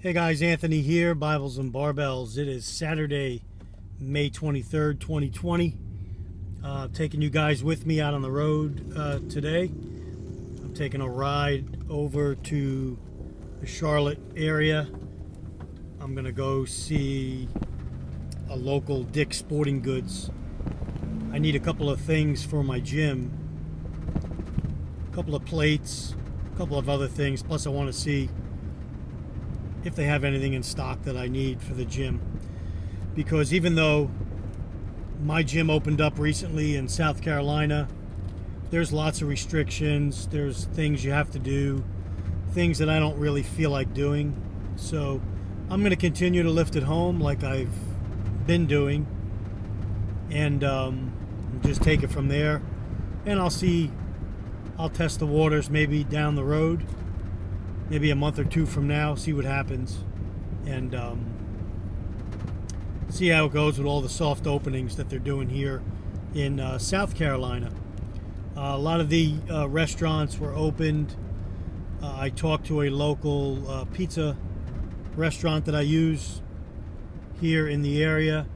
Hey guys, Anthony here, Bibles and Barbells. It is Saturday, May 23rd, 2020. Taking you guys with me out on the road today. I'm taking a ride over to the Charlotte area. I'm going to go see a local Dick's Sporting Goods. I need a couple of things for my gym. A couple of plates, a couple of other things. Plus I want to see if they have anything in stock that I need for the gym. Because even though my gym opened up recently in South Carolina, there's lots of restrictions, there's things you have to do, things that I don't really feel like doing. So I'm going to continue to lift at home like I've been doing, and just take it from there. And I'll test the waters maybe down the road, maybe a month or two from now, see what happens, and see how it goes with all the soft openings that they're doing here in South Carolina. A lot of the restaurants were opened. I talked to a local pizza restaurant that I use here in the area,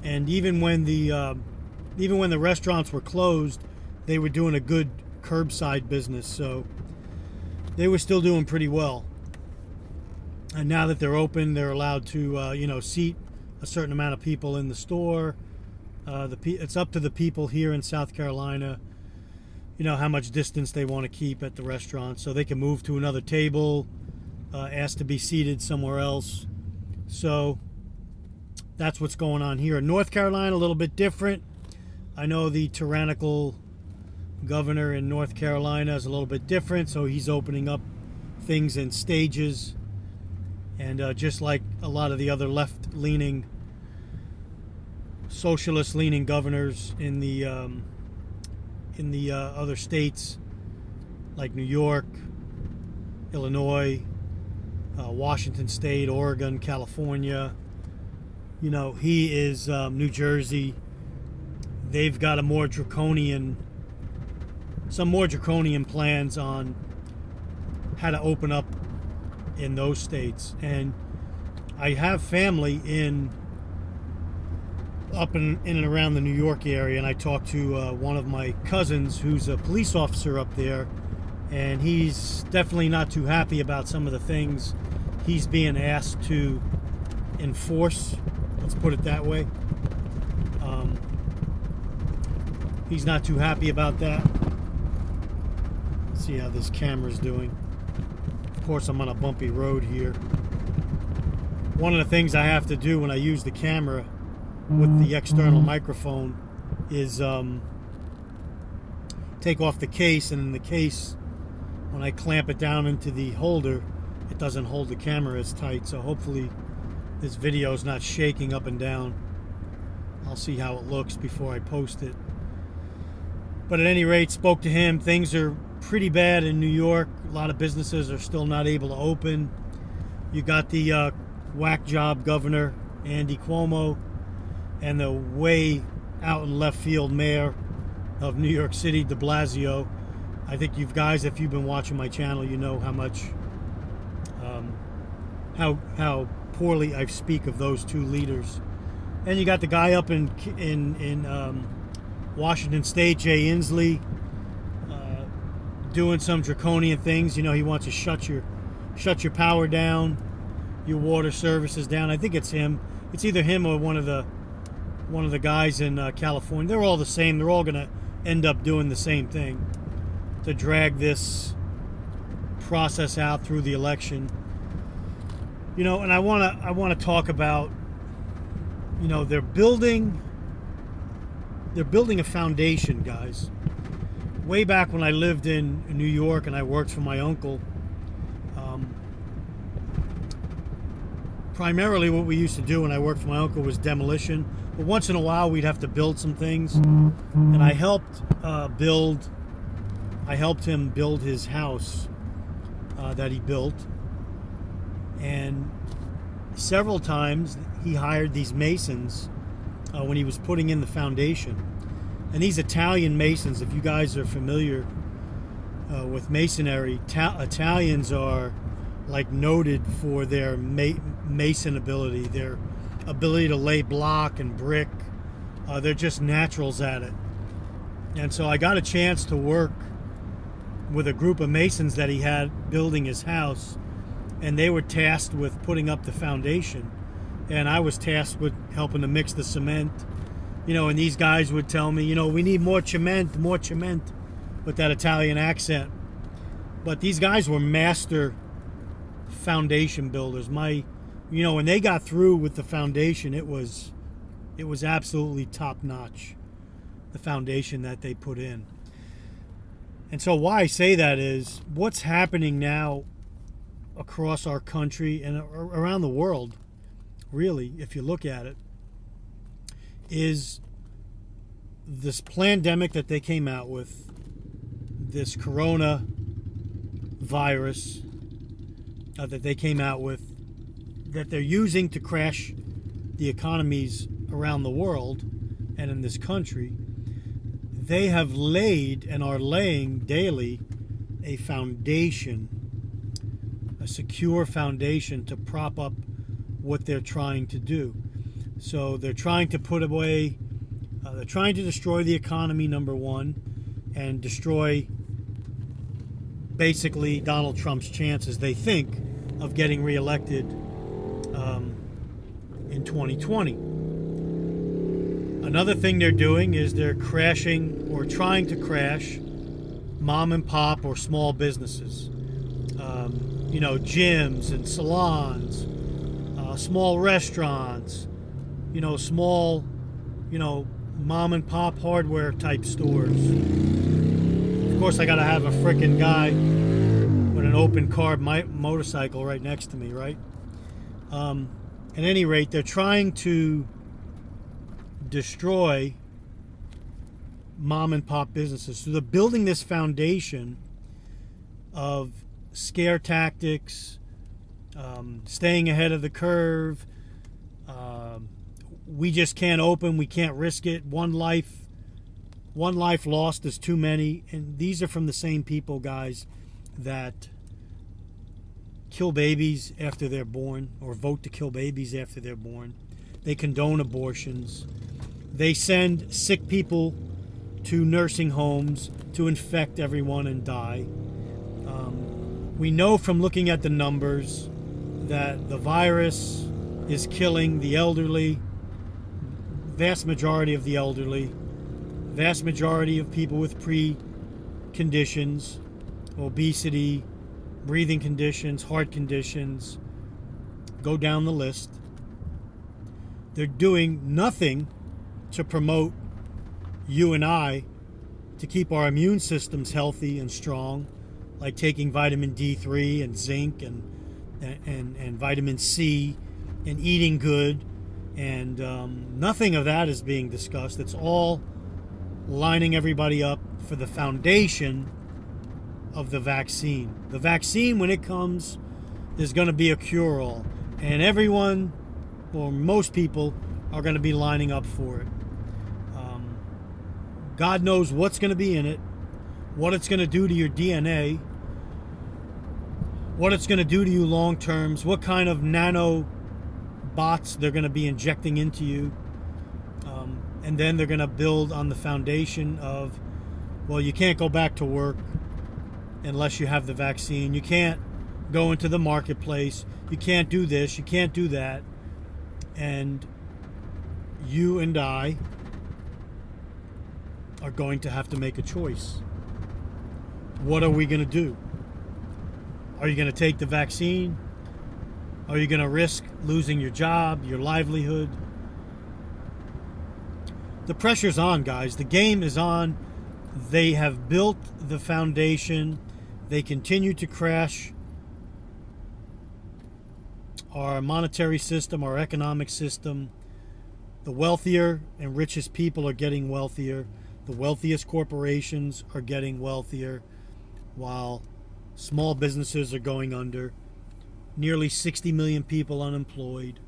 and even when the restaurants were closed, they were doing a good curbside business, so they were still doing pretty well. And now that they're open, they're allowed to seat a certain amount of people in the store. It's up to the people here in South Carolina, how much distance they want to keep at the restaurant, so they can move to another table, ask to be seated somewhere else. So that's what's going on here in North Carolina. A little bit different. I know the tyrannical governor in North Carolina is a little bit different, so he's opening up things in stages, and just like a lot of the other left-leaning, socialist-leaning governors in the other states like New York, Illinois, Washington State, Oregon, California, he is New Jersey. They've got some more draconian plans on how to open up in those states. And I have family up in and around the New York area, and I talked to one of my cousins who's a police officer up there, and he's definitely not too happy about some of the things he's being asked to enforce, let's put it that way. He's not too happy about that. Let's see how this camera's doing. Of course, I'm on a bumpy road here. One of the things I have to do when I use the camera with the external microphone is take off the case, and in the case, when I clamp it down into the holder, it doesn't hold the camera as tight. So hopefully this video is not shaking up and down. I'll see how it looks before I post it. But at any rate, spoke to him. Things are pretty bad in New York. A lot of businesses are still not able to open. You got the whack job governor, Andy Cuomo, and the way out in left field mayor of New York City, de Blasio. I think you guys, if you've been watching my channel, you know how much, how poorly I speak of those two leaders. And you got the guy up in Washington State, Jay Inslee, doing some draconian things. He wants to shut your power down, your water services down. I think it's him. It's either him or one of the guys in California. They're all the same. They're all going to end up doing the same thing to drag this process out through the election. And I want to talk about, they're building a foundation, guys. Way back when I lived in New York and I worked for my uncle, primarily what we used to do when I worked for my uncle was demolition. But once in a while we'd have to build some things, and I helped him build his house that he built. And several times he hired these masons when he was putting in the foundation. And these Italian masons, if you guys are familiar with masonry, Italians are like noted for their mason ability, their ability to lay block and brick. They're just naturals at it. And so I got a chance to work with a group of masons that he had building his house, and they were tasked with putting up the foundation, and I was tasked with helping to mix the cement. And these guys would tell me, we need more cement, with that Italian accent. But these guys were master foundation builders. When they got through with the foundation, it was absolutely top notch, the foundation that they put in. And so why I say that is what's happening now across our country and around the world, really, if you look at it, is this pandemic that they came out with, this corona virus that they came out with, that they're using to crash the economies around the world and in this country. They have laid and are laying daily a foundation, a secure foundation to prop up what they're trying to do. So they're trying to they're trying to destroy the economy, number one, and destroy basically Donald Trump's chances, they think, of getting reelected in 2020. Another thing they're doing is they're crashing or trying to crash mom and pop or small businesses. Gyms and salons, small restaurants, small, mom and pop hardware type stores. Of course, I got to have a frickin' guy with an open carb motorcycle right next to me, right? At any rate, they're trying to destroy mom and pop businesses. So they're building this foundation of scare tactics, staying ahead of the curve. We just can't open. We can't risk it. One life lost is too many. And these are from the same people, guys, that kill babies after they're born, or vote to kill babies after they're born. They condone abortions. They send sick people to nursing homes to infect everyone and die. We know from looking at the numbers that the virus is killing the elderly, vast majority of the elderly, vast majority of people with pre-conditions, obesity, breathing conditions, heart conditions, go down the list. They're doing nothing to promote you and I to keep our immune systems healthy and strong, like taking vitamin D3 and zinc and vitamin C and eating good, and nothing of that is being discussed. It's all lining everybody up for the foundation of the vaccine. The vaccine, when it comes, is going to be a cure-all, and everyone, or most people, are going to be lining up for it. God knows what's going to be in it, what it's going to do to your DNA, what it's going to do to you long terms, what kind of nano bots they're going to be injecting into you. And then they're going to build on the foundation of, well, you can't go back to work unless you have the vaccine. You can't go into the marketplace. You can't do this. You can't do that. And you and I are going to have to make a choice. What are we going to do? Are you going to take the vaccine? Are you going to risk losing your job, your livelihood? The pressure's on, guys. The game is on. They have built the foundation. They continue to crash our monetary system, our economic system. The wealthier and richest people are getting wealthier. The wealthiest corporations are getting wealthier, while small businesses are going under. Nearly 60 million people unemployed.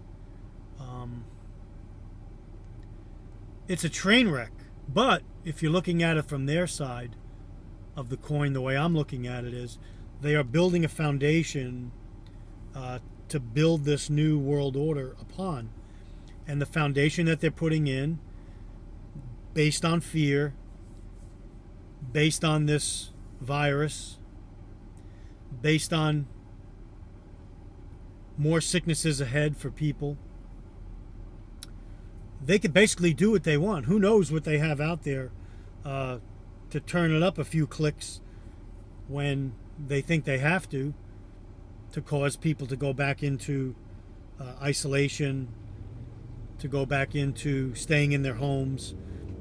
It's a train wreck. But if you're looking at it from their side of the coin, the way I'm looking at it is, they are building a foundation to build this new world order upon. And the foundation that they're putting in, based on fear, based on this virus, based on more sicknesses ahead for people, they could basically do what they want. Who knows what they have out there to turn it up a few clicks when they think they have to cause people to go back into isolation, to go back into staying in their homes,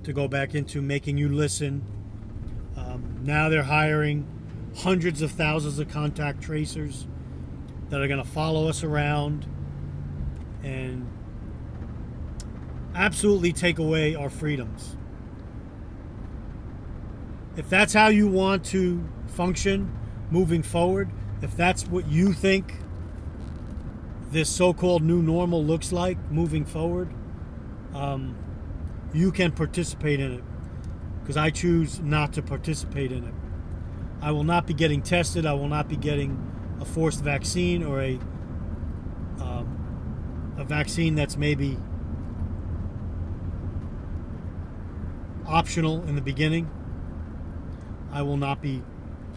to go back into making you listen. Now they're hiring hundreds of thousands of contact tracers that are going to follow us around and absolutely take away our freedoms. If that's how you want to function moving forward, if that's what you think this so-called new normal looks like moving forward, you can participate in it, because I choose not to participate in it. I will not be getting tested. I will not be getting a forced vaccine, or a vaccine that's maybe optional in the beginning. I will not be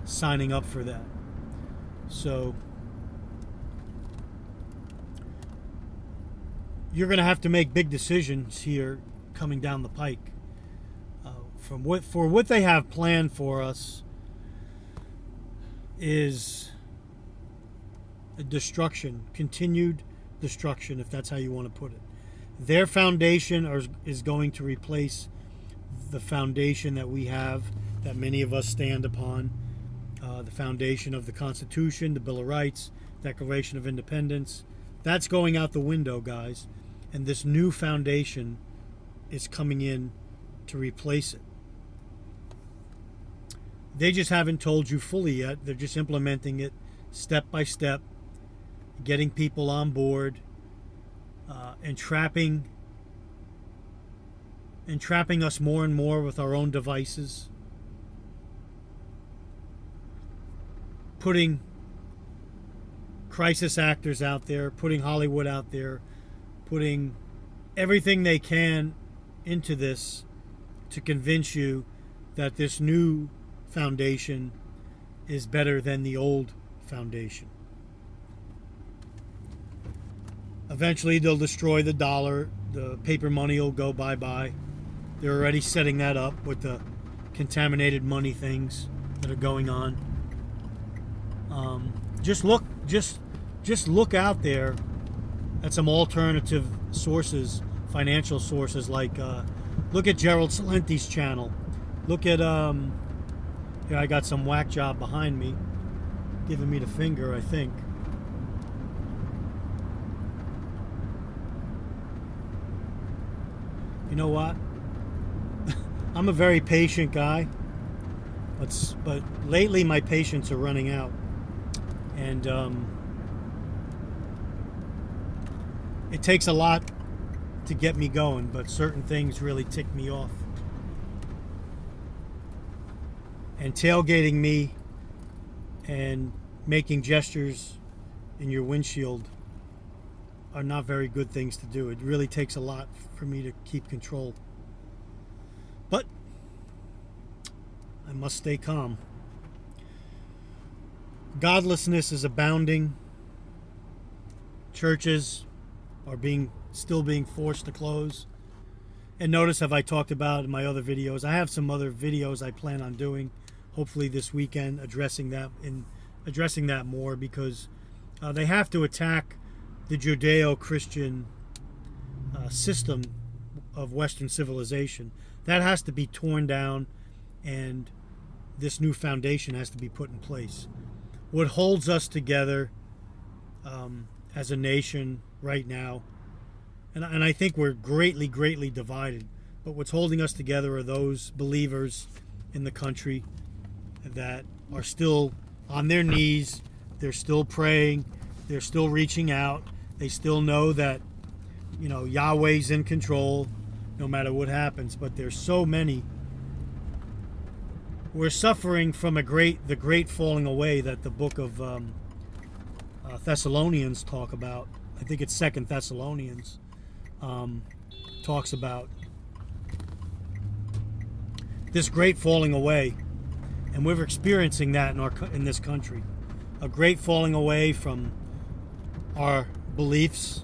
signing up for that. So you're going to have to make big decisions here coming down the pike. For what they have planned for us is a destruction, continued destruction, if that's how you want to put it. Their foundation is going to replace the foundation that we have, that many of us stand upon, the foundation of the Constitution, the Bill of Rights, Declaration of Independence. That's going out the window, guys, and this new foundation is coming in to replace it. They just haven't told you fully yet. They're just implementing it step by step, getting people on board, entrapping us more and more with our own devices, putting crisis actors out there, putting Hollywood out there, putting everything they can into this to convince you that this new foundation is better than the old foundation. Eventually they'll destroy the dollar. The paper money will go bye-bye. They're already setting that up with the contaminated money things that are going on. Just look out there at some alternative sources, financial sources, like look at Gerald Celenti's channel. Look at here, I got some whack job behind me giving me the finger, I think. You know what? I'm a very patient guy, but lately my patience are running out, and it takes a lot to get me going, but certain things really tick me off. And tailgating me and making gestures in your windshield are not very good things to do. It really takes a lot for me to keep control. But I must stay calm. Godlessness is abounding. Churches are still being forced to close. And notice, have I talked about in my other videos, I have some other videos I plan on doing, hopefully this weekend, addressing that more, because they have to attack the Judeo-Christian system of Western civilization. That has to be torn down, and this new foundation has to be put in place. What holds us together as a nation right now, and I think we're greatly, greatly divided, but what's holding us together are those believers in the country that are still on their knees. They're still praying. They're still reaching out. They still know that, Yahweh's in control no matter what happens. But there's so many. We're suffering from the great falling away that the book of Thessalonians talk about. I think it's 2 Thessalonians talks about this great falling away, and we're experiencing that in this country, a great falling away from our beliefs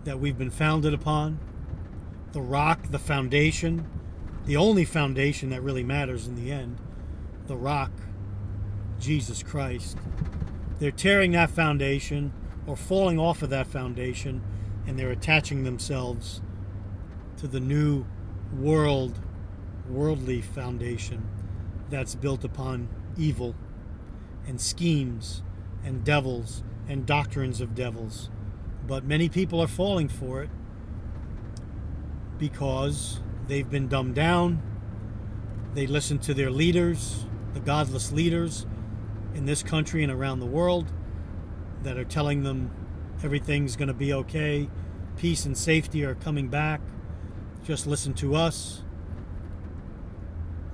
that we've been founded upon, the rock, the foundation, the only foundation that really matters in the end, the rock, Jesus Christ. They're tearing that foundation or falling off of that foundation, and they're attaching themselves to the new worldly foundation that's built upon evil and schemes and devils and doctrines of devils. But many people are falling for it because they've been dumbed down. They listen to their leaders, the godless leaders in this country and around the world, that are telling them everything's going to be okay, peace and safety are coming back, just listen to us,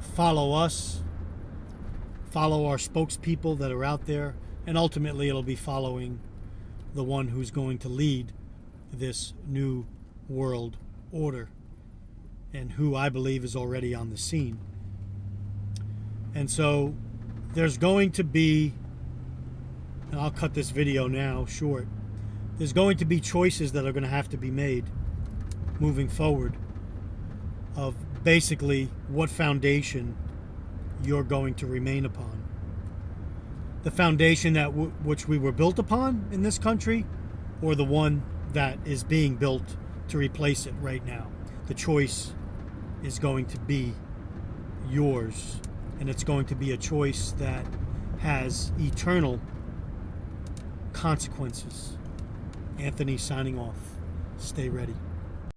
follow our spokespeople that are out there, and ultimately it'll be following the one who's going to lead this new world order, and who I believe is already on the scene. And so there's going to be, and I'll cut this video now short, there's going to be choices that are going to have to be made moving forward of basically what foundation you're going to remain upon. The foundation that which we were built upon in this country, or the one that is being built to replace it right now. The choice is going to be yours, and it's going to be a choice that has eternal consequences. Anthony signing off. Stay ready.